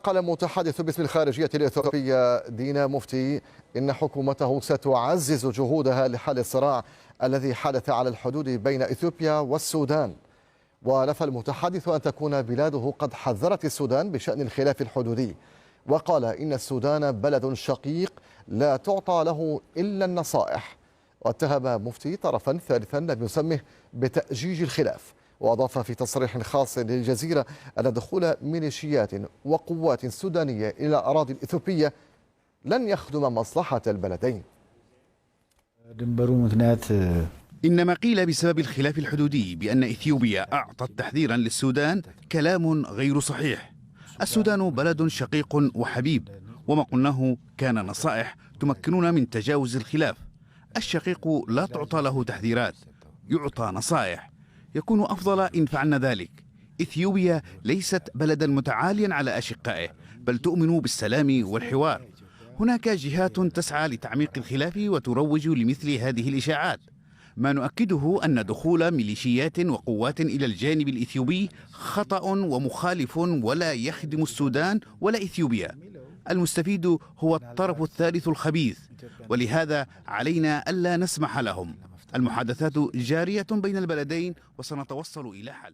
قال المتحدث باسم الخارجية الإثيوبية دينا مفتي إن حكومته ستعزز جهودها لحل الصراع الذي حدث على الحدود بين إثيوبيا والسودان. ونفى المتحدث أن تكون بلاده قد حذرت السودان بشأن الخلاف الحدودي، وقال إن السودان بلد شقيق لا تعطى له إلا النصائح. واتهم مفتي طرفا ثالثا لم يسمه بتأجيج الخلاف، وأضاف في تصريح خاص للجزيرة أن دخول ميليشيات وقوات سودانية إلى الأراضي الإثيوبية لن يخدم مصلحة البلدين. إن ما قيل بسبب الخلاف الحدودي بأن إثيوبيا أعطت تحذيرا للسودان كلام غير صحيح. السودان بلد شقيق وحبيب، وما قلناه كان نصائح تمكننا من تجاوز الخلاف. الشقيق لا تعطى له تحذيرات، يعطى نصائح، يكون أفضل إن فعلنا ذلك. إثيوبيا ليست بلدا متعاليا على أشقائه، بل تؤمن بالسلام والحوار. هناك جهات تسعى لتعميق الخلاف وتروج لمثل هذه الإشاعات. ما نؤكده أن دخول ميليشيات وقوات إلى الجانب الإثيوبي خطأ ومخالف، ولا يخدم السودان ولا إثيوبيا. المستفيد هو الطرف الثالث الخبيث، ولهذا علينا ألا نسمح لهم. المحادثات جارية بين البلدين وسنتوصل إلى حل.